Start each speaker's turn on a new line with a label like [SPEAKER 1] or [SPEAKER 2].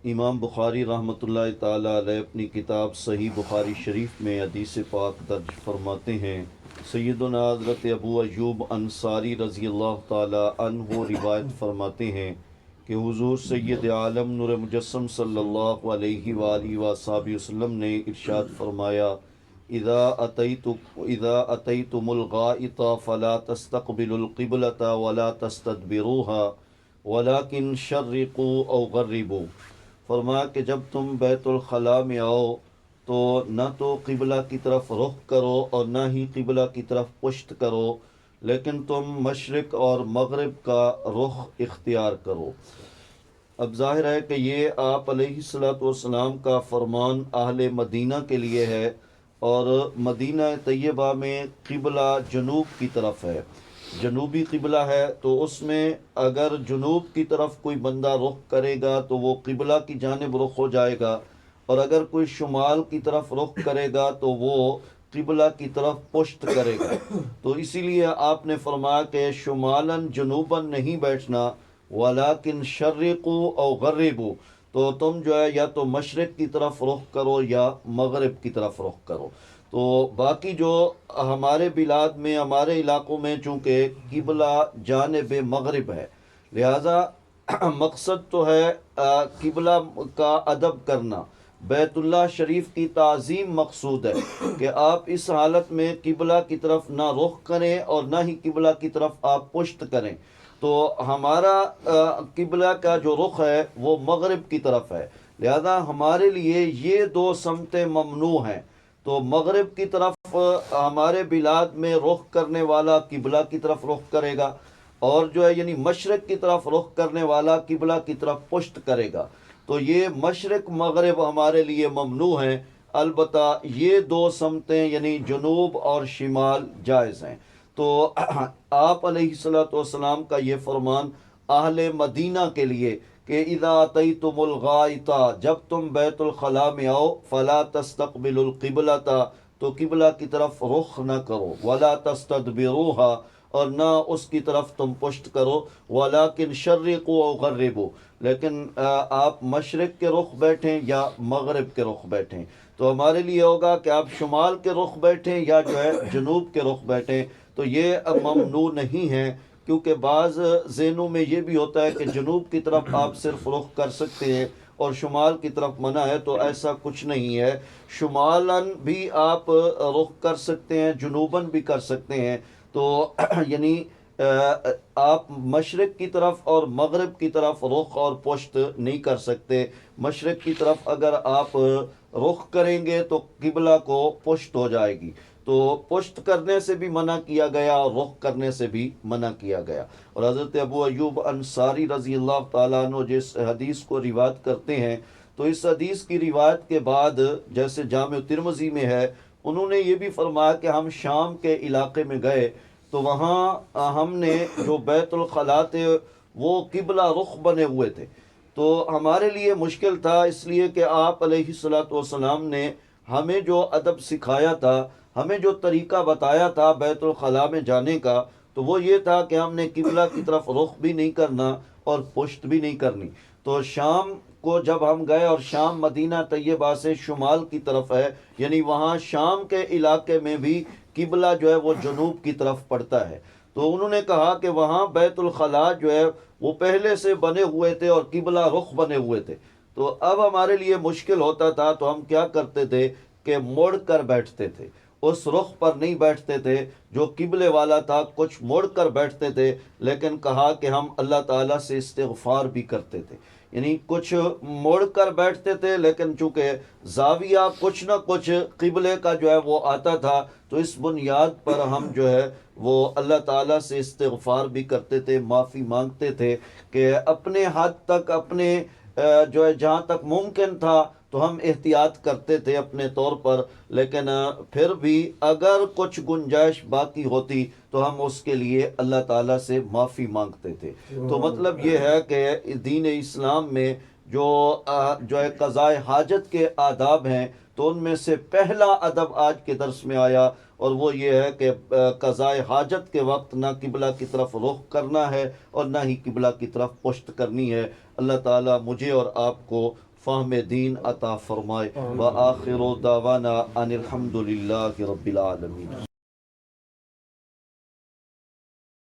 [SPEAKER 1] امام بخاری رحمۃ اللہ تعالیٰ علیہ اپنی کتاب صحیح بخاری شریف میں حدیث پاک درج فرماتے ہیں، سیدنا حضرت ابو ایوب انصاری رضی اللہ تعالیٰ عنہ روایت فرماتے ہیں کہ حضور سید عالم نور مجسم صلی اللہ علیہ وآلہ وصحبہ وسلم نے ارشاد فرمایا، اذا اتیتم الغائط فلا تستقبلوا القبلة ولا تستدبروها ولیکن شرقوا او غربوا۔ فرمایا کہ جب تم بیت الخلاء میں آؤ تو نہ تو قبلہ کی طرف رخ کرو اور نہ ہی قبلہ کی طرف پشت کرو، لیکن تم مشرق اور مغرب کا رخ اختیار کرو۔ اب ظاہر ہے کہ یہ آپ علیہ الصلوۃ والسلام کا فرمان اہل مدینہ کے لیے ہے، اور مدینہ طیبہ میں قبلہ جنوب کی طرف ہے، جنوبی قبلہ ہے، تو اس میں اگر جنوب کی طرف کوئی بندہ رخ کرے گا تو وہ قبلہ کی جانب رخ ہو جائے گا، اور اگر کوئی شمال کی طرف رخ کرے گا تو وہ قبلہ کی طرف پشت کرے گا۔ تو اسی لیے آپ نے فرمایا کہ شمالاً جنوباً نہیں بیٹھنا، ولیکن شرقوا او غربوا، تو تم جو ہے یا تو مشرق کی طرف رخ کرو یا مغرب کی طرف رخ کرو۔ تو باقی جو ہمارے بلاد میں، ہمارے علاقوں میں چونکہ قبلہ جانب مغرب ہے، لہذا مقصد تو ہے قبلہ کا ادب کرنا، بیت اللہ شریف کی تعظیم مقصود ہے کہ آپ اس حالت میں قبلہ کی طرف نہ رخ کریں اور نہ ہی قبلہ کی طرف آپ پشت کریں۔ تو ہمارا قبلہ کا جو رخ ہے وہ مغرب کی طرف ہے، لہذا ہمارے لیے یہ دو سمتیں ممنوع ہیں۔ تو مغرب کی طرف ہمارے بلاد میں رخ کرنے والا قبلہ کی طرف رخ کرے گا، اور جو ہے یعنی مشرق کی طرف رخ کرنے والا قبلہ کی طرف پشت کرے گا۔ تو یہ مشرق مغرب ہمارے لیے ممنوع ہیں، البتہ یہ دو سمتیں یعنی جنوب اور شمال جائز ہیں۔ تو آپ علیہ الصلوۃ والسلام کا یہ فرمان اہل مدینہ کے لیے کہ اذا اتیتم الغائط، جب تم بیت الخلاء میں آؤ، فلا تستقبلوا القبلۃ، تو قبلہ کی طرف رخ نہ کرو، ولا تستدبروها، اور نہ اس کی طرف تم پشت کرو، ولیکن شرقوا او غربوا، لیکن آپ مشرق کے رخ بیٹھیں یا مغرب کے رخ بیٹھیں۔ تو ہمارے لیے ہوگا کہ آپ شمال کے رخ بیٹھیں یا جو ہے جنوب کے رخ بیٹھیں، تو یہ ممنوع نہیں ہے، کیونکہ بعض ذہنوں میں یہ بھی ہوتا ہے کہ جنوب کی طرف آپ صرف رخ کر سکتے ہیں اور شمال کی طرف منع ہے، تو ایسا کچھ نہیں ہے، شمالاً بھی آپ رخ کر سکتے ہیں، جنوباً بھی کر سکتے ہیں۔ تو یعنی آپ مشرق کی طرف اور مغرب کی طرف رخ اور پشت نہیں کر سکتے۔ مشرق کی طرف اگر آپ رخ کریں گے تو قبلہ کو پشت ہو جائے گی، تو پشت کرنے سے بھی منع کیا گیا اور رخ کرنے سے بھی منع کیا گیا۔ اور حضرت ابو ایوب انصاری رضی اللہ تعالیٰ عنہ جس حدیث کو روایت کرتے ہیں، تو اس حدیث کی روایت کے بعد جیسے جامع ترمذی میں ہے، انہوں نے یہ بھی فرمایا کہ ہم شام کے علاقے میں گئے تو وہاں ہم نے جو بیت الخلاء تھے وہ قبلہ رخ بنے ہوئے تھے، تو ہمارے لیے مشکل تھا، اس لیے کہ آپ علیہ الصلوۃ والسلام نے ہمیں جو ادب سکھایا تھا، ہمیں جو طریقہ بتایا تھا بیت الخلاء میں جانے کا، تو وہ یہ تھا کہ ہم نے قبلہ کی طرف رخ بھی نہیں کرنا اور پشت بھی نہیں کرنی۔ تو شام کو جب ہم گئے، اور شام مدینہ طیبہ سے شمال کی طرف ہے، یعنی وہاں شام کے علاقے میں بھی قبلہ جو ہے وہ جنوب کی طرف پڑتا ہے، تو انہوں نے کہا کہ وہاں بیت الخلاء جو ہے وہ پہلے سے بنے ہوئے تھے اور قبلہ رخ بنے ہوئے تھے۔ تو اب ہمارے لیے مشکل ہوتا تھا، تو ہم کیا کرتے تھے کہ مڑ کر بیٹھتے تھے، اس رخ پر نہیں بیٹھتے تھے جو قبلے والا تھا، کچھ مڑ کر بیٹھتے تھے، لیکن کہا کہ ہم اللہ تعالیٰ سے استغفار بھی کرتے تھے، یعنی کچھ مڑ کر بیٹھتے تھے، لیکن چونکہ زاویہ کچھ نہ کچھ قبلے کا جو ہے وہ آتا تھا، تو اس بنیاد پر ہم جو ہے وہ اللہ تعالیٰ سے استغفار بھی کرتے تھے، معافی مانگتے تھے کہ اپنے حد تک، اپنے جو ہے جہاں تک ممکن تھا تو ہم احتیاط کرتے تھے اپنے طور پر، لیکن پھر بھی اگر کچھ گنجائش باقی ہوتی تو ہم اس کے لیے اللہ تعالیٰ سے معافی مانگتے تھے۔ تو مطلب یہ ہے کہ دین اسلام میں جو ہے قضاء حاجت کے آداب ہیں، تو ان میں سے پہلا ادب آج کے درس میں آیا، اور وہ یہ ہے کہ قضائے حاجت کے وقت نہ قبلہ کی طرف رخ کرنا ہے اور نہ ہی قبلہ کی طرف پشت کرنی ہے۔ اللہ تعالیٰ مجھے اور آپ کو فہم دین عطا فرمائے۔ وآخر دعوانا ان الحمد للہ رب العالمین۔